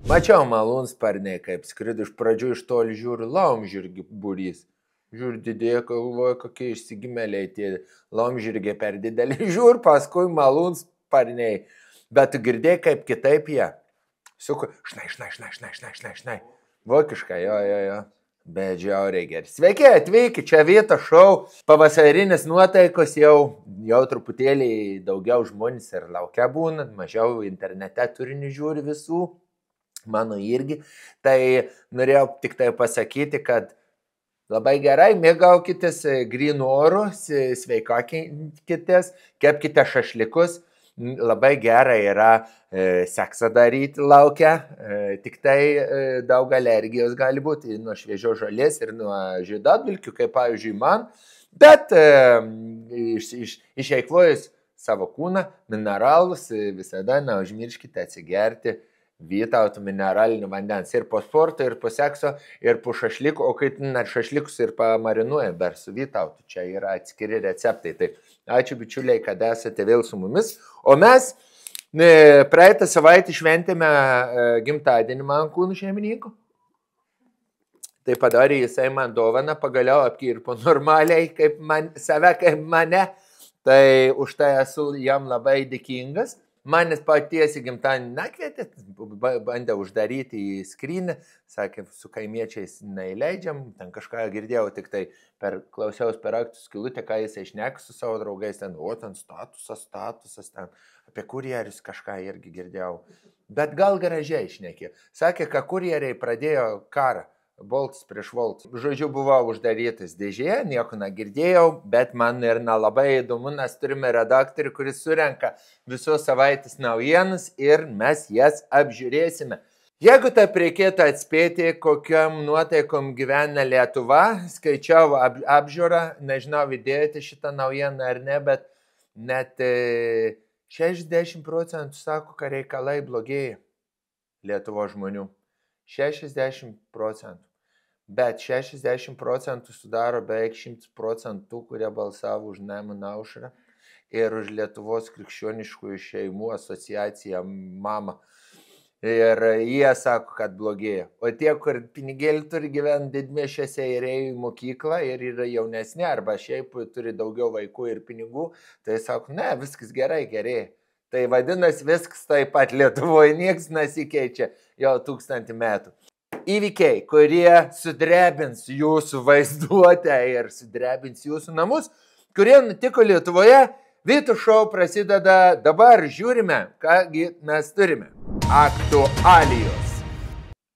Mačiau malūnsparniai, kaip skrido iš pradžių iš toli žiūriu, laumžirgių būrys. Žiūriu didėja, galvoju, kokie išsigimėliai tie laumžirgiai per didelį. Žiūriu, paskui malūnsparniai. Bet tu girdėjai, kaip kitaip jie. Suku, šnai. Vokiškai, jo. Bet žiauriai geri. Sveiki, atvyki, čia Vyto šou. Pavasarinis nuotaikos jau truputėlį daugiau žmonės ir laukia būna, mažiau internete turinį žiūri visų. Mano irgi. Tai norėjau tik tai pasakyti, kad labai gerai, mėgaukitės grynų orų, sveikokitės, kepkite šašlikus. Labai gerai yra seksą daryti laukia, tik tai daug alergijos gali būti nuo šviežios žolės ir nuo žiedadulkių, kaip pavyzdžiui man, bet išeikvojus savo kūną, mineralus, visada neužmirškite atsigerti Vytautų mineralinių vandens ir po sporto, ir po sekso, ir po šašlikų, o kai net šašlikus ir pamarinuoja dar su Vytautu, čia yra atskiri receptai. Tai ačiū bičiuliai, kad esate vėl su mumis, o mes praeitą savaitę šventėme gimtadienį man kūnų šeimininkų. Tai padarė jisai man dovaną, pagaliau apkirpo normaliai, kaip mane, tai už tai esu jam labai dėkingas. Manęs paties į gimtadienį nekvietė, bandė uždaryti į skrynę, sakė, su kaimiečiais neįleidžiam, ten kažką girdėjau, tik tai klausiaus per raktų skylutę, ką jisai šneka su savo draugais, ten statusas, ten apie kurjerius kažką irgi girdėjau. Bet gal gražiai šnekė. Sakė, kad kurjeriai pradėjo karą. Boltas prieš Volts. Žodžiu, buvo uždarytas dėžėje, nieko negirdėjau, bet man ir nelabai įdomu, nes turime redaktorių, kuris surenka visos savaitės naujienas ir mes jas apžiūrėsime. Jeigu taip reikėtų atspėti, kokiam nuotaikom gyvena Lietuva, skaičiau apžiūrą, nežinau, įdėjote šitą naujieną ar ne, bet net 60% sako, kad reikalai blogėja Lietuvos žmonių. 60%. Bet 60% sudaro beveik 100%, kurie balsavo už Nemuno aušrą ir už Lietuvos krikščioniškųjų šeimų asociaciją MAMA. Ir jie sako, kad blogėja. O tie, kur pinigėlį turi gyventi didmiesčiuose ir ėjo į mokyklą ir yra jaunesni, arba šiaip turi daugiau vaikų ir pinigų, tai sako, ne, viskas gerai, gerėja. Tai vadinasi, viskas taip pat Lietuvoje, niekas nesikeičia jau 1000 metų. Įvykiai, kurie sudrebins jūsų vaizduotę ir sudrebins jūsų namus, kurie nutiko Lietuvoje, Vyto šou prasideda dabar, žiūrime, kągi mes turime. Aktualijos.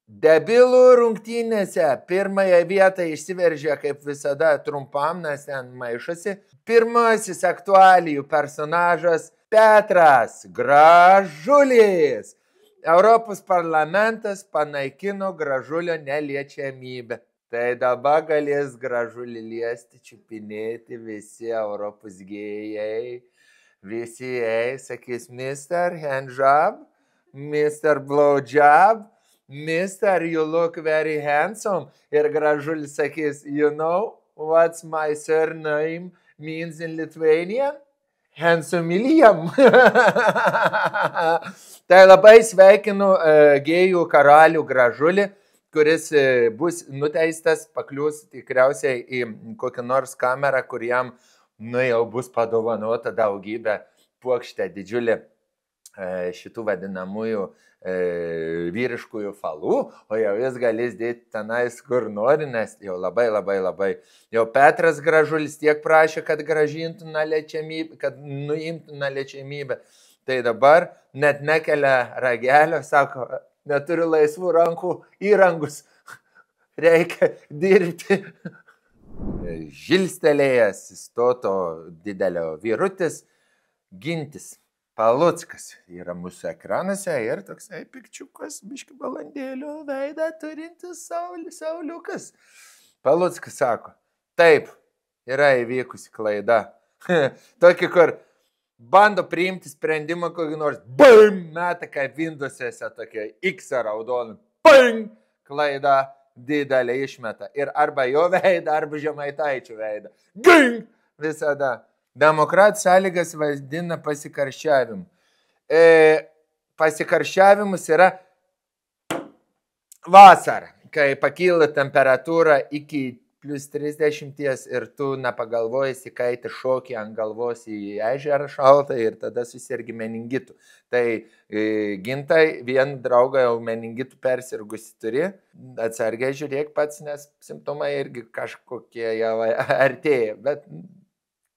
Debilų rungtynėse pirmąją vietą išsiveržė kaip visada trumpam, nes ten maišosi. Pirmasis aktualijų personažas Petras Gražulis. Europos parlamentas panaikino Gražulio neliečiamybę. Tai dabar galės Gražulį liesti, čiupinėti visi Europos gėjai. Visi sakys, Mr. Handjob, Mr. Blowjob, Mr. You look very handsome. Ir Gražulis sakys, you know what's my surname means in Lithuanian? Handsomiliam. Tai labai sveikinu gėjų karalių Gražulį, kuris bus nuteistas, paklius tikriausiai į kokią nors kamerą, kur jam jau bus padovanota daugybė puokštę didžiulį šitų vadinamųjų vyriškųjų falų, o jau jis galės dėti tenais kur nori, nes jau labai. Jau Petras Gražulis tiek prašė, kad grąžintų neliečiamybę, kad nuimtų neliečiamybę. Tai dabar net nekelia ragelio, sako, neturiu laisvų rankų įrangus, reikia dirbti. Žilstelėjęs stoto didelio vyrutis Gintis Paluckas yra mūsų ekranuose ir toksai pikčiukas, biški balandėlio veidą turintis sauliukas. Paluckas sako, taip, yra įvykusi klaida. Tokį, kur bando priimti sprendimą kokį nors, bam, meta kaip Windows'e tokia X raudonų, bam, klaida didelė išmeta. Ir arba jo veidą, arba Žemaitaičio veidą. Ging, visada. Demokratų sąlygas vadina pasikarščiavimu. Pasikarščiavimus yra vasarą, kai pakyla temperatūra iki plus 30 ir tu nepagalvoji, įkaiti šokį ant galvos į ežerą šaltą ir tada susirgi meningitų. Tai Gintai, vien draugą jau meningitų persirgusi turi, atsargiai žiūrėk pats, nes simptomai irgi kažkokie jau artėja, bet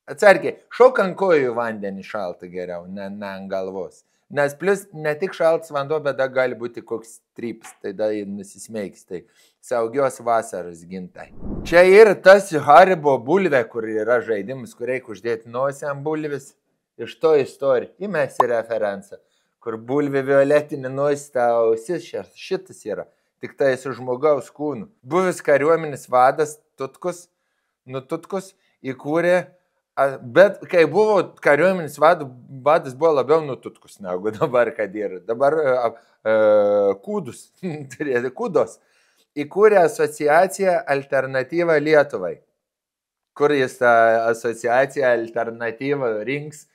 atsargiai, šok ant kojų vandenį šaltą geriau, ne ant galvos. Nes plus ne tik šaltas vanduo, bet da gali būti koks tryps, tai da nusismeigs. Tai saugios vasaros, Gintai. Čia yra tas Haribo bulvė, kur yra žaidimas, kur reikia uždėti nosį ant bulvis. Iš to istorija. Įmesi referenciją, kur bulvė violetinė nosį, tau ausis šitas yra. Tik tai su žmogaus kūnu. Buvęs kariuomenės vadas Tutkus įkūrė. Bet kai buvo kariuomenės vadas buvo labiau nututkus negu dabar, kad yra. Dabar Kūdos įkūrė asociaciją Alternatyva Lietuvai, kur jis tą asociaciją Alternatyva rinks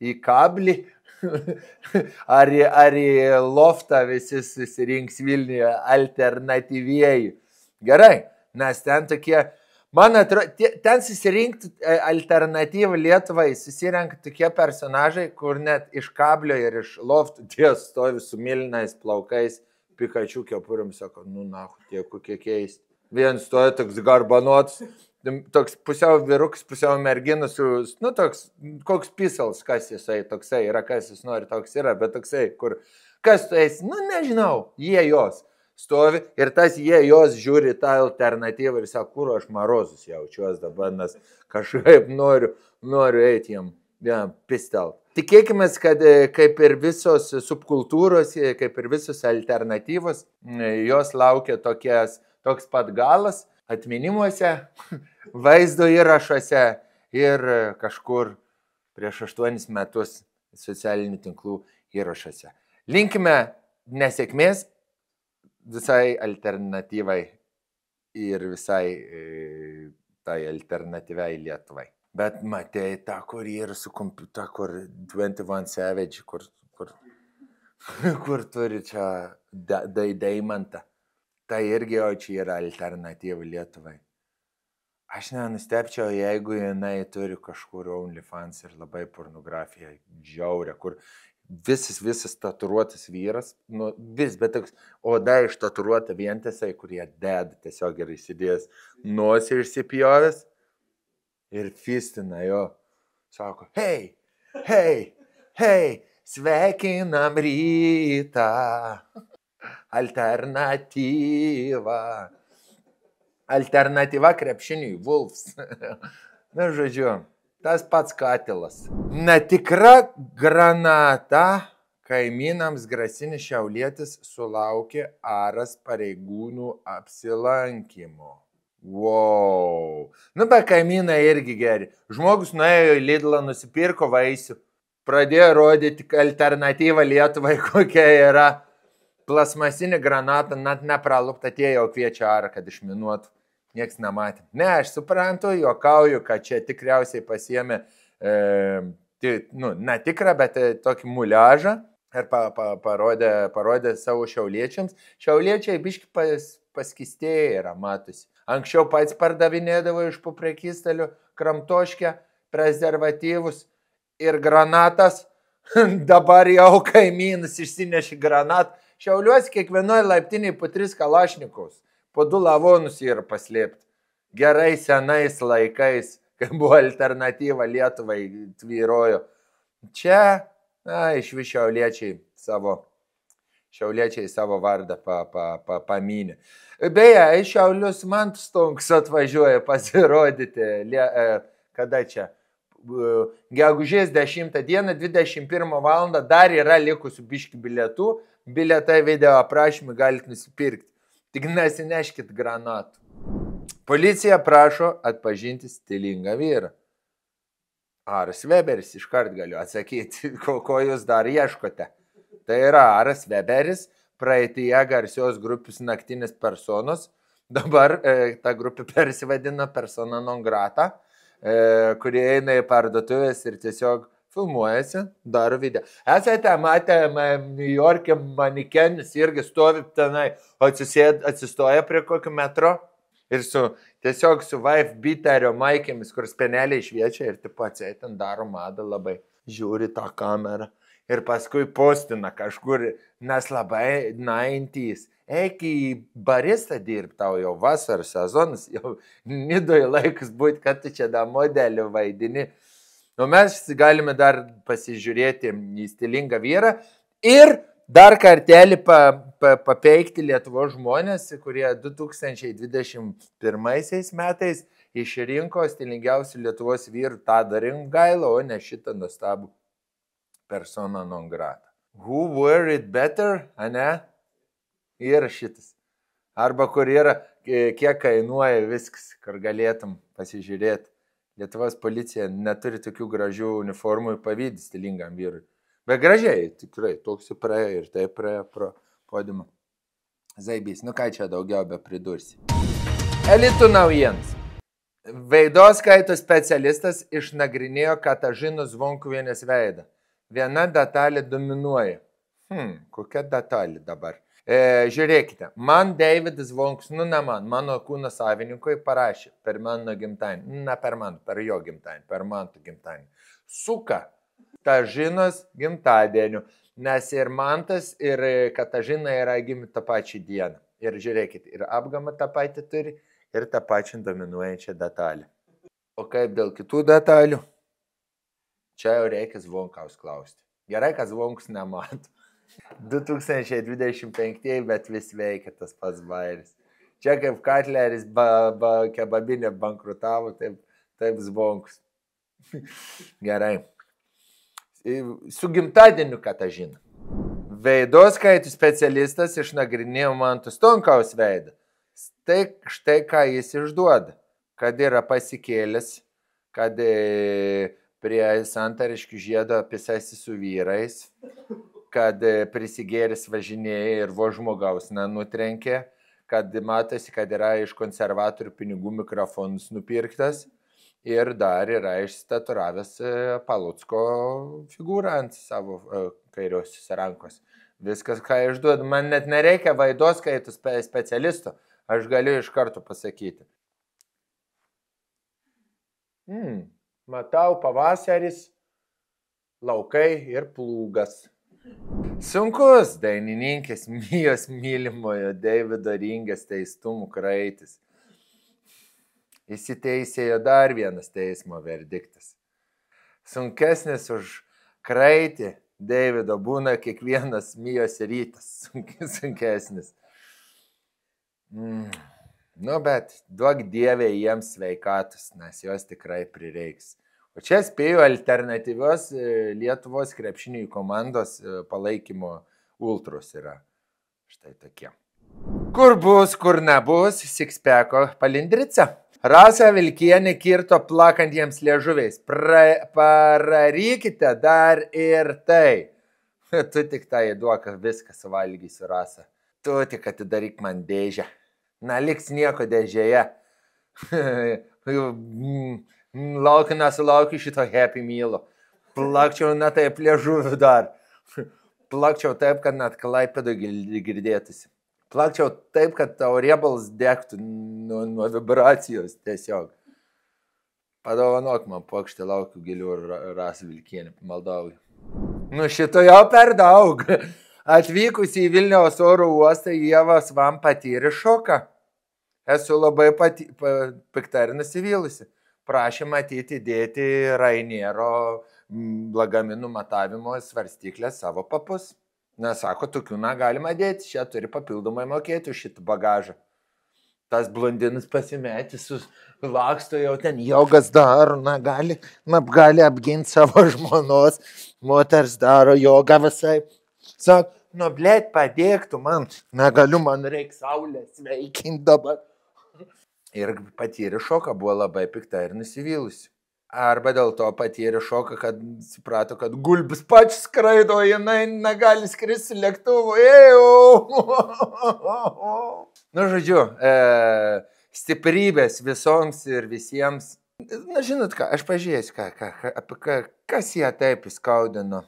į kablį ar į loftą visi susirinks Vilniuje alternatyvieji. Gerai, nes ten tokie... Man atrodo, ten susirinkti Alternatyvą Lietuvai, susirenka tokie personažai, kur net iš kablio ir iš loftų tie stovi su milinais plaukais, Pikachu kepurėm, sako, tie kokie keisti. Vien stoja toks garbanotas, toks pusiau vyruks, pusiau merginas, toks, koks pisals, kas jisai toksai yra, kas jis nori, toks yra, bet toksai, kur, kas tu esi, nežinau, jie jos. Stovi ir tas jie jos žiūri tą alternatyvą ir sako, kur aš marozus jaučiuos dabar, nes kažkaip noriu eiti jam pistelt. Tikėkime, kad kaip ir visos subkultūros, kaip ir visos alternatyvos, jos laukia toks pat galas atminimuose, vaizdo įrašuose ir kažkur prieš 8 metus socialinių tinklų įrašuose. Linkime nesėkmės visai alternatyvai ir visai tai alternatyviai Lietuvai. Bet matei tą, kur yra su kompiuta, kur 21 Savage, kur turi čia Deimantą. Tai irgi jau čia yra alternatyva Lietuvai. Aš nenustepčiau, jeigu jinai turi kažkur OnlyFans ir labai pornografiją žiaurę, kur visas tatuiruotas vyras, bet toks oda ištatuiruota vientisai, kurie deda tiesiog ir įsidėjęs nosį išsipjovęs ir fistina jo. Sako, hei, sveikinam rytą, alternatyva krepšiniui, Wolves. Na, žodžiu. Tas pats katilas. Netikra granata kaimynams grasini šiaulietis sulaukė aras pareigūnų apsilankymo. Wow. Bet kaimynai irgi geri. Žmogus nuėjo į Lidlą, nusipirko vaisių, pradėjo rodyti alternatyvą Lietuvai, kokia yra. Plasmasinė granata, net nepralupta, tie jau kviečia arą, kad išminuotų. Niekas nematė. Ne, aš suprantu, juokauju, kad čia tikriausiai pasiėmė, netikrą, bet tokį muliažą ir parodė savo šiauliečiams. Šiauliečiai biški paskistėję yra, matosi. Anksčiau pats pardavinėdavo iš po prekystalių kramtoškę, prezervatyvus ir granatas. Dabar jau kaimynas išsinešė granatą. Šiauliuosi kiekvienoje laiptinėje po 3 kalašnikus. Po 2 lavonus yra paslėpti. Gerai senais laikais, kai buvo alternatyva Lietuvai tvyrojo. Čia, išvis šiauliečiai savo vardą paminė. Beje, iš Šiaulius Mantas Stonkus atvažiuoja pasirodyti. Kada čia? Gegužės 10 dieną, 21 valandą, dar yra likusių biški bilietų. Bilietai video aprašymai galite nusipirkti. Tik nesineškit granatų. Policija prašo atpažinti stilingą vyrą. Aras Weberis, iškart galiu atsakyti, ko jūs dar ieškote. Tai yra Aras Weberis, praeityje garsios grupės Naktinės personos. Dabar ta grupė persivadina Persona non grata, kurie eina į parduotuvės ir tiesiog filmuojasi, daro video. Esate matę New York'e manikenis irgi stovi tenai, atsistoja prie kokio metro ir tiesiog su wife beaterio maikėmis, kur speneliai šviečia ir taip pat ten daro madą labai. Žiūri tą kamerą ir paskui postina kažkur, nes labai 90s. Eik į baristą dirbti, tau jau vasaros sezonas, jau Nidoje laikas būti, kad tu čia da modelį vaidini. O mes galime dar pasižiūrėti į stilingą vyrą ir dar kartelį papeikti Lietuvos žmonės, kurie 2021 metais išrinko stilingiausių Lietuvos vyrų Tadą Rimgailą, o ne šitą nuostabų persona non grata. Who were it better, ane? Yra šitas. Arba kur yra, kiek kainuoja viskas, kur galėtum pasižiūrėti. Lietuvos policija neturi tokių gražių uniformų ir pavydį stilingam vyrui. Bet gražiai, tikrai, toks praėjo ir taip praėjo pro podiumą. Zaibys, nu ką čia daugiau be pridursi. Elitų naujienas. Veidoskaitų specialistas išnagrinėjo Katažinos Zvonkuvienės veidą. Viena detalė dominuoja. Kokia detalė dabar? Žiūrėkite, man Davidas Zvonkus, nu ne man, mano kūno savininkui parašė per mano gimtadienį, ne per man, per jo gimtadienį, per mano gimtadienį. Suka Katažinos gimtadieniu, nes ir Mantas, ir Katažina yra gimę tą pačią dieną. Ir žiūrėkite, ir apgamą tą patį turi, ir tą pačią dominuojančią detalę. O kaip dėl kitų detalių? Čia jau reikia Zvonkaus klausti. Gerai, kad Zvonkus nemato. 2025, bet vis veikia tas pats bairis. Čia kaip Katleris kebabinė bankrutavo, taip Zvonkus. Gerai. Su gimtadieniu Katažina. Veidoskaitų specialistas išnagrinėjo Manto Stonkaus veidą. Štai ką jis išduoda. Kad yra pasikėlęs, kad prie Santariškių žiedo pisasi su vyrais, kad prisigėris važinėja ir vo žmogaus nenutrenkė, kad matosi, kad yra iš konservatorių pinigų mikrofonus nupirktas ir dar yra išstaturavęs Palucko figūrą ant savo kairiosios rankos. Viskas, ką išduoda, man net nereikia Vaidoskaitų specialisto, aš galiu iš karto pasakyti. Matau pavasaris, laukai ir plūgas. Sunkus dainininkės Mijos mylimojo Davido Ringės teistumų kraitis. Įsiteisėjo dar vienas teismo verdiktas. Sunkesnis už kraitį Davido būna kiekvienas Mijos rytas. Sunkesnis. Nu, bet duok Dieve jiems sveikatus, nes jos tikrai prireiks. O čia spėjau alternatyvios Lietuvos krepšinių komandos palaikymo ultros yra. Štai tokie. Kur bus, kur nebus, Sixpacko palindrica. Rasa Vilkienė kirto plakantiems liežuviais. Pararykite dar ir tai. Tu tik tai duok, viską suvalgysiu, Rasa. Tu tik atidaryk man dėžę. Na, liks nieko dėžėje. Laukiu, nesulaukiu šito Happy Meal'o. Plakčiau net taip liežuviu dar. Plakčiau taip, kad net Klaipėdoj girdėtųsi. Plakčiau taip, kad tavo riebalas degtų nuo vibracijos tiesiog. Padovanok man plokštę, laukiu gilių Rasą Vilkienę, maldauju. Nu šito jau per daug. Atvykusi į Vilniaus oro uostą, Ieva Svam patyrė šoką. Esu labai pikta ir nusivylusi. Prašė matyti dėti Rainiero lagaminų matavimo svarstyklę savo papus. Nesako, tokių negalima dėti, čia turi papildomai mokėti už šitą bagažą. Tas blondinas pasimetys, laksto jau ten jogas daro, gali apginti savo žmonos, moters daro jogą visai. Sako, nu blėt, padėk tu man, negaliu, man reikia saulę sveikinti dabar. Ir patyrė šoką, buvo labai pikta ir nusivylusi. Arba dėl to patyrė šoką, kad suprato, kad gulbis pačios skraido, jinai negali skristi lėktuvu. Nu, žodžiu, stiprybės visoms ir visiems. Na, žinot ką, aš pažiūrėsiu, kas ją taip įskaudino.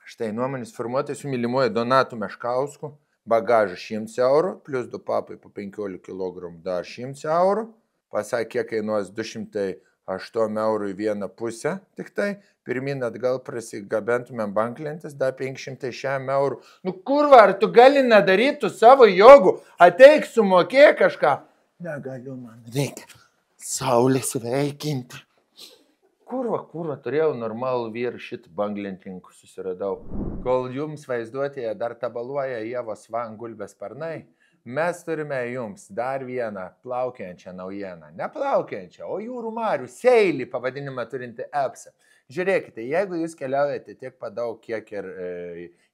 Štai nuomonės formuotojas su mylimuoju Donatu Meškausku, bagažas 100 eurų, plus 2 papai po 15 kg dar 100 eurų. Pasakė, kiek kainuos 208 eurų į vieną pusę, tik tai pirmin atgal prasigabentumėm banklentes, dar 506 eurų. Nu kurva, ar tu gali nedarytų savo jogų, ateik sumokėk kažką? Negaliu, man reikia saulės veikinti. Kurva, turėjau normalų vyrą, šitą banglentininkų susiradau. Kol jums vaizduotėje dar tabaluoja Ievos Van gulbės sparnai, mes turime jums dar vieną plaukiančią naujieną. Ne plaukiančią, o jūrų marių seilį pavadinimą turinti appsą. Žiūrėkite, jeigu jūs keliaujate tiek padaug, kiek ir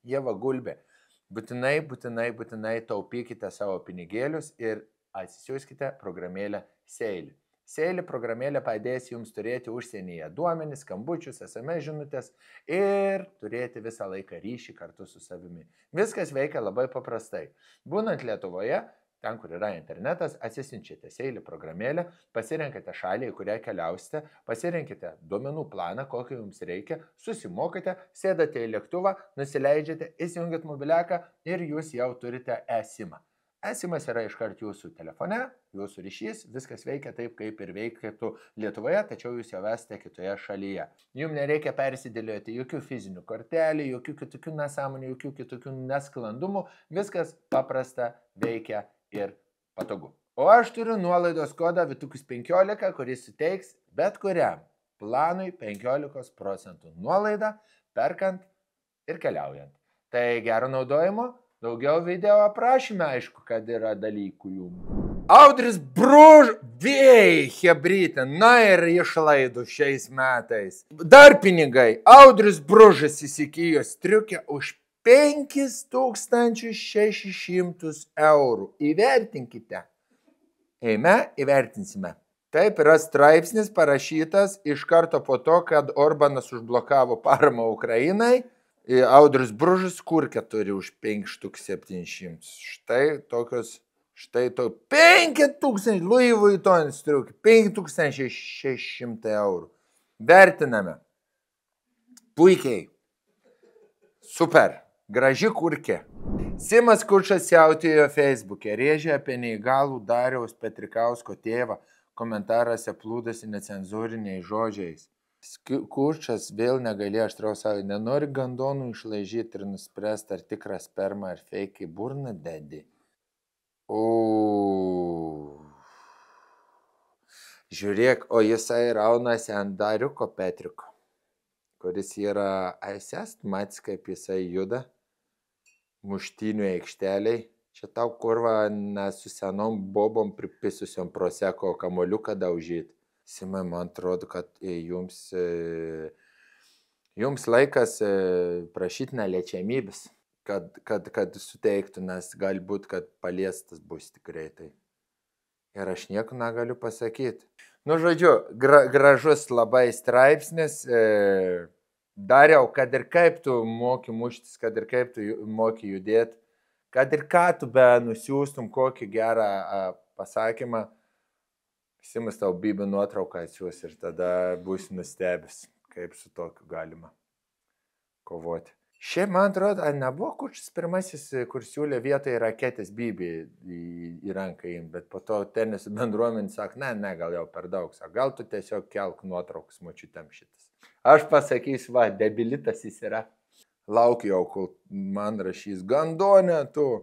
Ieva gulbė, būtinai taupykite savo pinigėlius ir atsisiųskite programėlę Seilį. Seilį programėlė padės jums turėti užsienyje duomenis, skambučius, SMS žinutės ir turėti visą laiką ryšį kartu su savimi. Viskas veikia labai paprastai. Būnant Lietuvoje, ten, kur yra internetas, atsisinčiate Seilį programėlę, pasirenkate šalį, į kurią keliausite, pasirinkite duomenų planą, kokį jums reikia, susimokate, sėdate į lėktuvą, nusileidžiate, įsijungit mobiliaką ir jūs jau turite eSIM-ą. eSIM-as yra iškart jūsų telefone, jūsų ryšys, viskas veikia taip, kaip ir veikėtų Lietuvoje, tačiau jūs jau esate kitoje šalyje. Jums nereikia persidėlioti jokių fizinių kortelių, jokių kitokių nesąmonių, jokių kitokių nesklandumų, viskas paprasta, veikia ir patogu. O aš turiu nuolaidos kodą Vitukus 15, kuris suteiks bet kuriam planui 15% nuolaidą, perkant ir keliaujant. Tai gero naudojimo. Daugiau video aprašyme, aišku, kad yra dalykų jums. Audris Bružas, hebrytė, na ir išlaidų šiais metais. Dar pinigai. Audris Bružas įsigijo striukę už 5600 eurų. Įvertinkite. Eime, įvertinsime. Taip yra straipsnis parašytas iš karto po to, kad Orbanas užblokavo paramą Ukrainai. Audrius Bružas kurkę turi už 5700. Štai tokios, 5000, Louis Vuitton striukė, 5600 eurų. Vertiname. Puikiai. Super. Graži kurkė. Simas Kučas siautėjo Facebook'e, rėžė apie neįgalų Dariaus Petrikausko tėvą, komentaruose plūdasi necenzūriniais žodžiais. Kučas vėl negalėjo aštraus savo, nenori gandonų išlaižyti ir nuspręsti, ar tikra sperma ar fake į burną dedi. Žiūrėk, o jisai raunasi ant Dariuko Petriko, kuris yra aisest, matys, kaip jisai juda muštynių aikšteliai. Čia tau kurva su senom bobom pripisusiom proseko kamoliuką daužyti. Simai, man atrodo, kad jums laikas prašyti neliečiamybės, kad suteiktų, nes galbūt, kad paliestas bus tikrai tai. Ir aš nieko negaliu pasakyti. Nu, žodžiu, gražus labai straipsnis. Dariau, kad ir kaip tu moki muštis, kad ir kaip tu moki judėti, kad ir ką tu be nusiųstum kokį gerą pasakymą, Simas tau Bibi nuotrauką atsiūs ir tada būsi nustebęs, kaip su tokiu galima kovoti. Šiaip, man atrodo, nebuvo Kučas pirmasis, kur siūlė vietoje raketės Bibi į ranką imti, bet po to tenisų bendruomenė sako, ne, gal jau per daug, sako, gal tu tiesiog kelk nuotraukas močiutėm šitas. Aš pasakysiu, va, debilitas jis yra. Laukiu jau, kol man rašys, gandonė tu.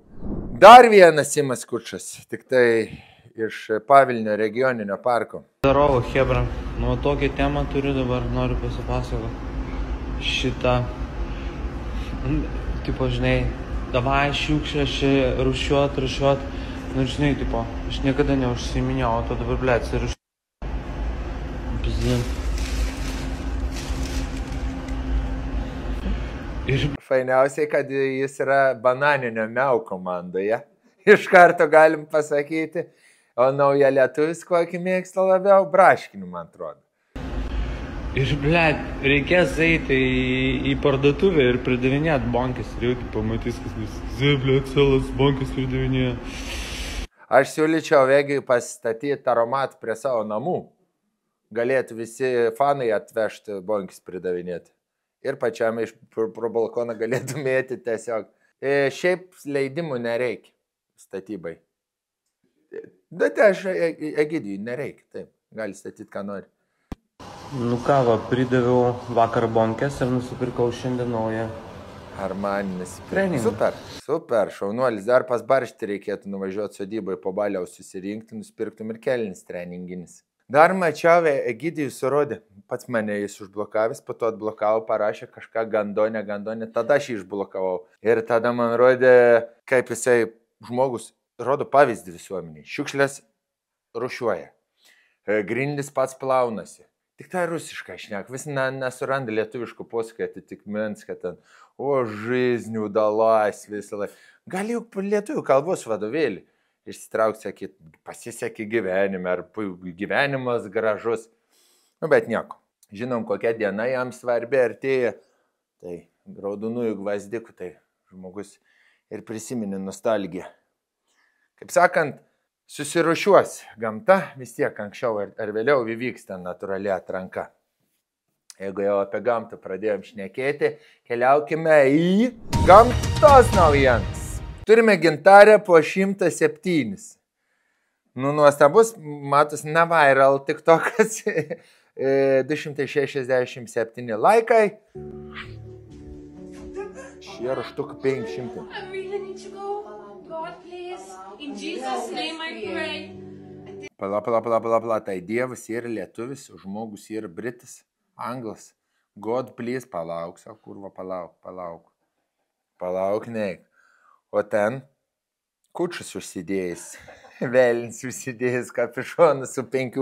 Dar vienas Simas Kučas, tik tai iš Pavilnio regioninio parko. Darovo, hebra, nu tokią temą turiu dabar, noriu pasipasakoti. Šitą, tipo, žinai, davai šiukšlės čia rušiuot, nu, žinai, tipo, aš niekada neužsiminėjau, o to dabar, blėt, rušiuot. Pizdien. Fainiausiai, kad jis yra bananinio miau komandoje. Iš karto galim pasakyti. O nauja lietuvis kokį mėgsta labiau? Braškinių, man atrodo. Ir, blėt, reikės eiti į parduotuvę ir pridavinėti bonkis. Ir jau pamatys, kas viskas. Blėt, selas bonkis pridavinėja. Aš siūlyčiau Vegijui pasistatyti taromatą prie savo namų. galėtų visi fanai atvežti bonkis pridavinėti. Ir pačiam iš pro balkoną galėtų mėti tiesiog. Šiaip leidimų nereikia statybai. Bet aš Egidijui nereikia, taip. Gali statyti, ką nori. Nu ką, va, pridaviau vakar bonkės ir nusipirkau šiandien naują. Armaninis. Treningą. Super, šaunuolis. Dar pas barštį reikėtų nuvažiuoti sodybai po baliaus susirinkti, nusipirktum ir kelinis treninginis. Dar mačiau, Egidijus surodė, pats mane jis užblokavęs, po to atblokavo, parašė kažką gandonė, tada aš jį išblokavau. Ir tada man rodė, kaip jisai žmogus rodo pavyzdį visuomeniai. Šiukšlės rušiuoja, grindis pats plaunasi. Tik tai rusiškai šnek, vis nesuranda lietuviškų posakį atitikmens, kad ten, жизнью далась visą laiką. Gal jau lietuvių kalbos vadovėlį išsitraukti, sakyt, pasisekė gyvenime, ar gyvenimas gražus. Nu, bet nieko. Žinom, kokia diena jam svarbi artėja. Tai raudonųjų gvazdikų, tai žmogus ir prisiminė nostalgiją. Kaip sakant, susirušiuos. Gamta vis tiek anksčiau ar vėliau įvyks ten natūrali atranka. Jeigu jau apie gamtą pradėjom šnekėti, keliaukime į gamtos naujienas. Turime gintarę po 107. Nu, nuostabus, matus, ne viral tiktokas. 267 laikai. Šie raštukai 500. Pala, tai Dievas yra lietuvis, žmogus yra britas, anglas. God, please, palauk, sako, kurva, palauk. Palauk, neik. O ten kučas užsidėjęs, velnis užsidėjęs kapišoną su 5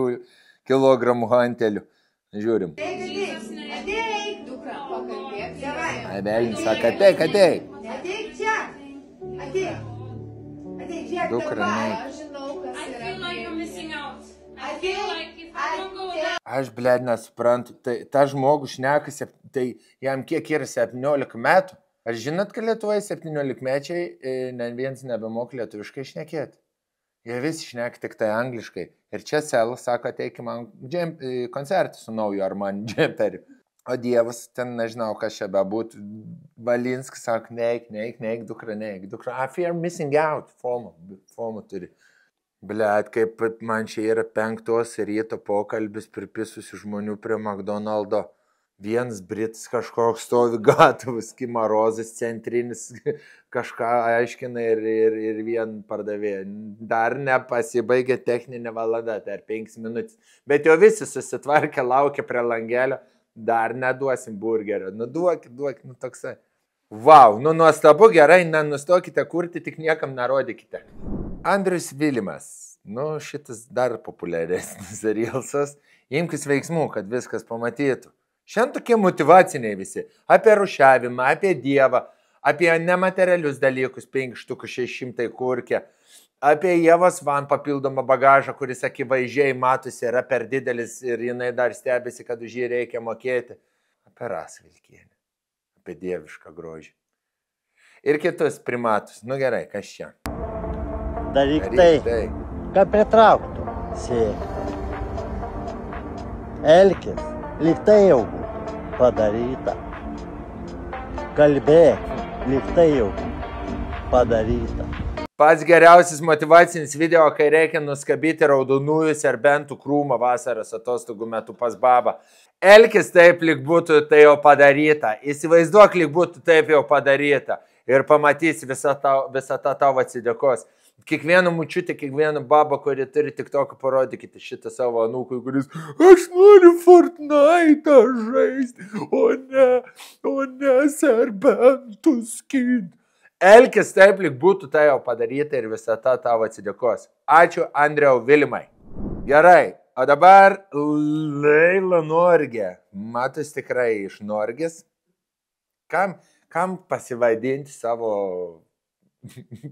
kilogramų hanteliu. Žiūrim. Ateik, dukra, pakalbėk, davai. Velnis sako, ateik. Ateik čia. Ateik, žiūrėk, Dukra, davai. neik. Aš žinau, kas I yra. feel like I'm missing out. I feel like if I don't go there, Aš, blėd, nesuprantu, tai ta žmogus šnekasi, tai jam kiek yra 17 metų. Ar žinot, kad Lietuvoje 17-mečiai vienas nebemok lietuviškai šnekėti? Jie visi šneka tik tai angliškai. Ir čia Selas sako, ateikime man koncertą su nauju Armani džemperiu. O Dievas, ten nežinau, kas čia bebūtų. Balinskis sako, neik, dukra. I fear missing out. FOMO turi. Blet, kaip man čia yra 5 ryto pokalbis pripisusių žmonių prie McDonald'o. Vienas britas kažkoks stovi gatavas, kimarozas centrinis, kažką aiškina ir vien pardavėja. Dar nepasibaigė techninė valanda, dar 5 minutės. Bet jau visi susitvarkė, laukia prie langelio, dar neduosim burgerio. Nu duok, nu toksai. Vau, nu nuostabu, gerai, nenustokite kurti, tik niekam nerodykite. Andrius Vilimas. Nu, šitas dar populiaresnis reelsas. Imkis veiksmų, kad viskas pamatytų. Šiandien tokie motyvaciniai visi. Apie rušiavimą, apie Dievą, apie nematerialius dalykus, 500-600 kurkė. Apie Ievos van papildomą bagažą, kuris akivaizdžiai matosi yra per didelis ir jinai dar stebisi, kad už jį reikia mokėti. Apie Rasą Vilkienę. Apie dievišką grožį. Ir kitus primatus. Nu gerai, kas čia? Daryk tai, kad pritrauktų sėkmę. Elkis, lyg tai jau padaryta. Kalbėk, lyg tai jau padaryta. Pats geriausias motyvacinis video, kai reikia nuskabyti raudonųjų serbentų krūmą vasaros atostogų metu pas babą. Elkis taip, lyg būtų tai jau padaryta. Įsivaizduok, lyg būtų taip jau padaryta. Ir pamatysi visą tą tavo atsidėkos. Kiekvieną mučiutę, kiekvieną babą, kuri turi tik tokį, parodykite šitą savo anūkui, kuris aš noriu Fortnite žaisti, o ne serbentų skinti. Elkis taip, lyg būtų tai jau padaryta ir visą tą tavo atsidėkos. Ačiū, Andriau Vilimai. Gerai, o dabar Leila Norgė. Matus tikrai iš Norgės. Kam pasivaidinti savo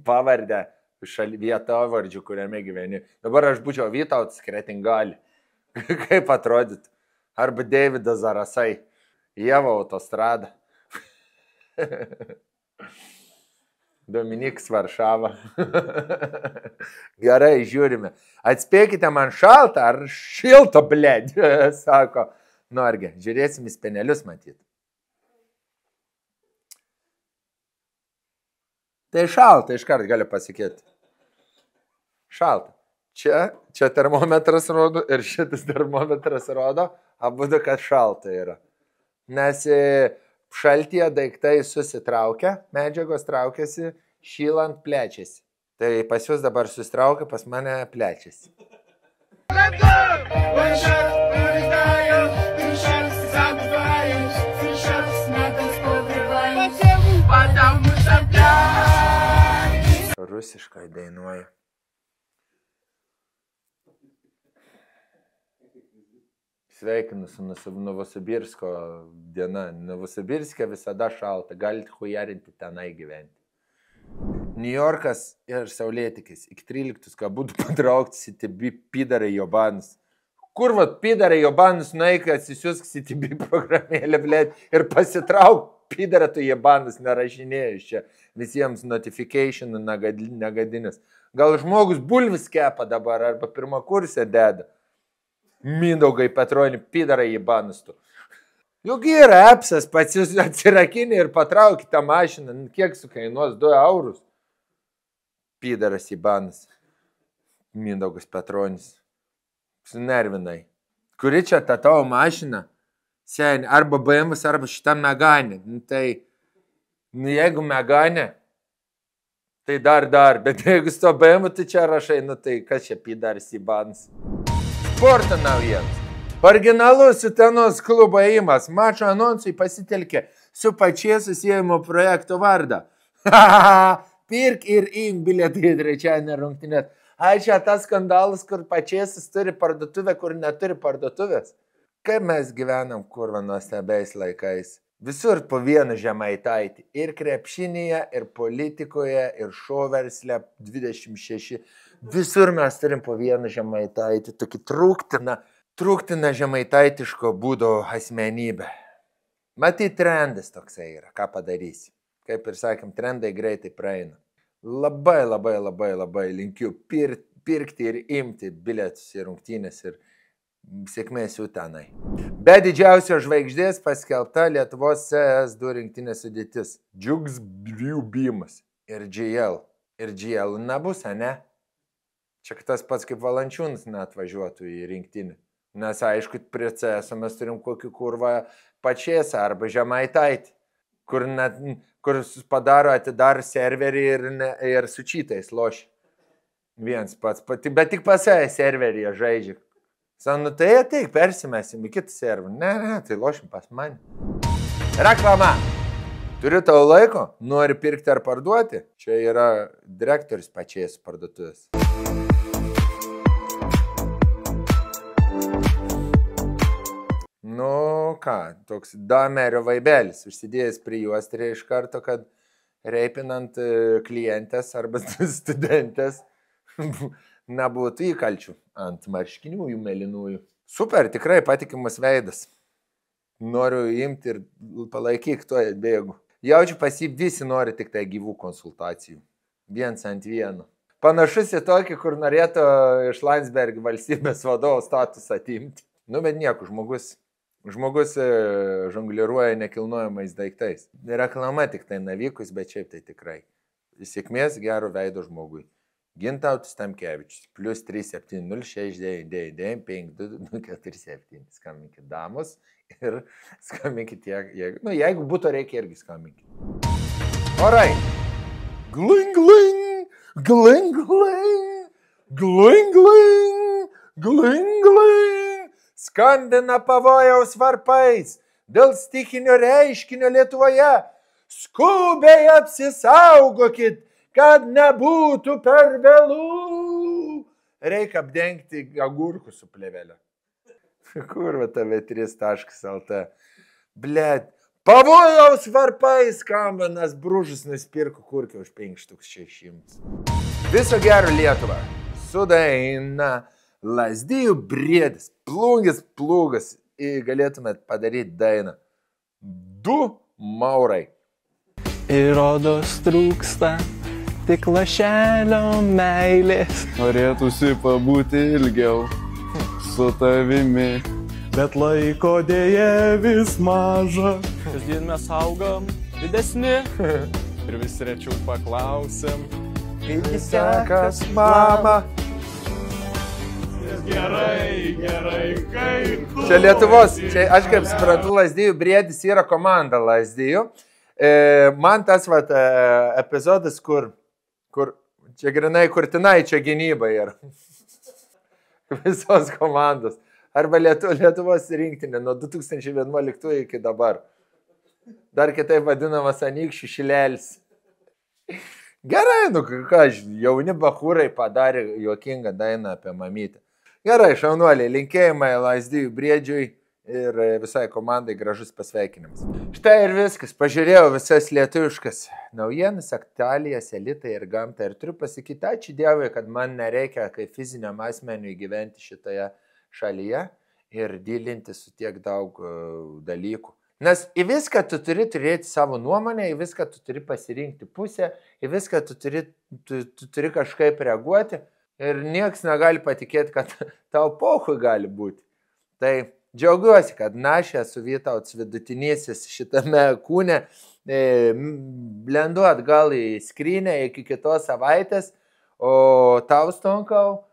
pavardę vietovardžių, kuriame gyveni? Dabar aš būčiau Vytautas Kretingali. Kaip atrodytų? Arba Deividas Zarasai. Ieva Autostrada. Dominikas Varšava. Gerai, žiūrime. Atspėkite man šaltą ar šilto, blėd, sako Norge. Žiūrėsim į spenelius matyti. Tai šalta, iškart galiu pasakyti. Šalta. Čia termometras rodo ir šitas termometras rodo, abudu, kad šalta yra. Nes šaltyje daiktai susitraukia, medžiagos traukiasi, šylant plečiasi. Tai pas jūs dabar susitraukia, pas mane plečiasi. Rusiškai dainuoju. Sveikinu su Novosibirsko diena. Novosibirske visada šalta, galite hujarinti tenai gyventi. New Yorkas ir Saulėtikis. Iki 13, ką būtų patraukti CTB pidarai Jobanus. Kur vat pidarai Jobanus nueik, atsisiusk CTB programėlę, blėt, ir pasitrauk pidarą tu Jobanus nerašinėjus čia. Visiems notification negadinis. Gal žmogus bulvis kepa dabar arba pirmą kursę deda. Mindaugai Petronį pidarai Jobanus tu. Juk yra appsas, pats jūs atsirakinė ir patraukite tą mašiną. Kiek sukainuos 2 eurus? Pidaras Jobanus. Mindaugas Petronis. Sunervinai. Kuri čia ta tavo mašina? Seni, arba BMW, arba šitą Meganė. Tai, jeigu Meganė, tai dar. Bet jeigu su to BMW, tai čia rašai, tai kas čia Pidaras Jobanus? Sporto naujienos. Originalus Utenos klubo ėjimas. Mačo anonsui pasitelkė su pačiais susijimo projekto vardą. Pirk ir imk bilietai trečiadienio rungtynės. Ai, čia tas skandalas, kur pačiasis turi parduotuvę, kur neturi parduotuvės. Kaip mes gyvenam kurva nuostabiais laikais. Visur po vieną Žemaitaitį. Ir krepšinėje, ir politikoje, ir šou versle 26. Visur mes turim po vieną Žemaitaitį. Tokį trūktiną žemaitaitiško būdo asmenybę. Matyt, trendas toksai yra. Ką padarysi? Kaip ir sakėm, trendai greitai praeina. Labai linkiu pirkti ir imti bilietus į rungtynės ir sėkmės jų tenai. Be didžiausios žvaigždės paskelbta Lietuvos CS2 rinktinės sudėtis. Džiugs Bliubimas ir GL. Ir GL nebus, ne? Čia tas pats kaip Valančiūnas neatvažiuotų į rinktinį. Nes aišku, prie CS mes turim kokį kurvą pačiesą arba Žemaitaitį. Kur padaro atidar serverį ir su čytais loši. Viens pats, bet tik pasai serveryje žaidžia. Sanu, tai ateik, persimesim į kitą serverį. Ne, tai lošim pas mane. Reklama. Turiu tavo laiko? Nori pirkti ar parduoti? Čia yra direktorius pačiais parduotuvės. Nu ką, toks damerio vaibelis, užsidėjęs prie juostrį iš karto, kad reipinant klientės arba studentės nebūtų įkalčių ant marškiniųjų mėlynųjų. Super, tikrai patikimas veidas. Noriu imti ir palaikyk tuo bėgu. Jaučiu pas jį visi nori tik tai gyvų konsultacijų. 1 ant 1. Panašus į tokį, kur norėtų iš Landsberg valstybės vadovo statusą atimti. Nu, bet nieko, žmogus žongliruoja nekilnojamais daiktais. Reklama tik tai navykus, bet šiaip tai tikrai. Sėkmės gero veido žmogui. Gintautas Tamkevičius. +3 706 999 5247. Skambinkit damos ir skambinkit tiek, jeigu būtų reikia irgi skambinkit. Orai. Gling, gling, gling, gling, gling, gling, gling, gling. Skambina pavojaus varpais dėl stichinio reiškinio Lietuvoje. Skubiai apsisaugokit, kad nebūtų per vėlų. Reikia apdengti agurkų su plėvelė. Kurva TV3.lt. Blet, pavojaus varpais skambinas Bružas nusipirko kurkį už 5600. Viso gero Lietuvą. Sudaina. Lazdijų briedis, plūgas, galėtumėt padaryti dainą. 2 maurai. ir rodos trūksta tik lašelio meilės. Norėtųsi pabūti ilgiau su tavimi, bet laiko dėja vis maža. Kasdien mes augam didesni ir vis rečiau paklausim. Kaip sekas, mama? Gerai, kaip tu. Čia Lietuvos, čia aš kaip suprantu, Lazdijų briedis yra komanda Lazdijų. Man tas epizodas, kur čia grinai kurtinai, čia gynyba yra. Visos komandos. Arba Lietuvos rinktinė nuo 2011 iki dabar. Dar kitaip vadinamas Anykščių šilelis. Gerai, ką, jauni bachūrai padarė juokingą dainą apie mamytę. Gerai, šaunuoliai, linkėjimai Lazdijų briedžiui ir visai komandai gražus pasveikinimas. Štai ir viskas, pažiūrėjau visas lietuviškas naujienas, aktualijas, elitą ir gamtą ir turiu pasakyti, ačiū Dievui, kad man nereikia kaip fiziniam asmeniui gyventi šitoje šalyje ir gilinti su tiek daug dalykų. Nes į viską tu turi turėti savo nuomonę, į viską tu turi pasirinkti pusę, į viską tu turi kažkaip reaguoti. Ir nieks negali patikėti, kad tau pohui gali būti. Tai džiaugiuosi, kad aš esu Vytautas vidutinysis šitame kūne. Blendu atgal į skrynę iki kitos savaitės, o tau Stonkau,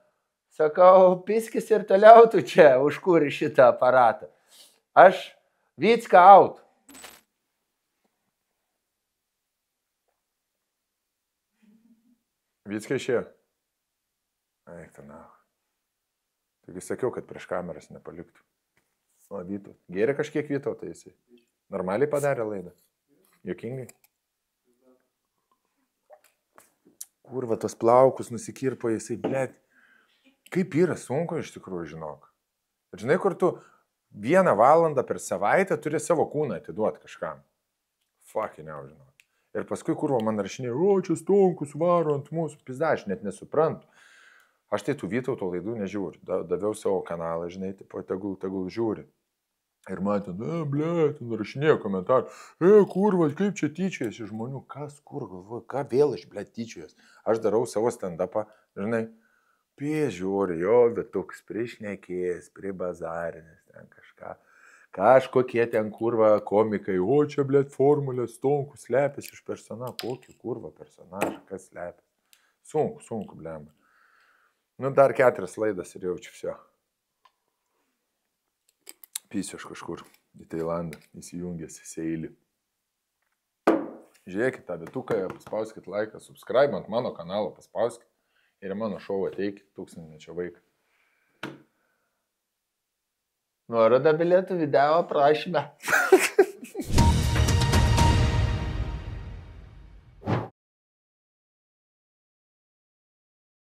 sakau, piskis ir toliau tu čia užkūri šitą aparatą. Aš Vycka out. Vycka išėjo. Eik, tu na. Taigi sakiau, kad prieš kameras nepaliktų. O Vytau. Gėrė kažkiek Vytau, tai jisai. Normaliai padarė laidą. Jokingai. Kurva, tos plaukus nusikirpo jisai, blėt. Kaip yra sunku iš tikrųjų, žinok. Bet žinai, kur tu 1 valandą per savaitę turi savo kūną atiduoti kažkam. Fuckiniau, žinok. Ir paskui kurva man rašinė, o čia Stonkus varo ant mūsų. Pizda, aš net nesuprantu. Aš tai tų Vytauto laidų nežiūriu. Daviau savo kanalą, žinai, tipo, tegul žiūri. Ir man ten, ten rašinėjo komentarų. Kurva, kaip čia tyčiojasi žmonių? Kas, kur, galvoju, ką vėl aš, tyčiojasi? Aš darau savo stand-upą, žinai, žiūri, jo, bet toks priešnekėjęs, pribazarinės, ten kažką. Kažkokie ten, kurva, komikai, o čia, formulės, Stonkus slepiasi iš personažą. Kokį, kurva, personažą, kas slepiasi? Sunku, blemba. Nu, dar 4 laidas ir jaučiu viso. Pysiu aš kažkur į Tailandą, įsijungęs į Seilį. Žiūrėkit tą vietuką, paspauskit laiką, subscribe ant mano kanalo, paspauskit ir į mano šou ateikit 1000-mečio vaiką. Nuoroda bilietų video aprašyme.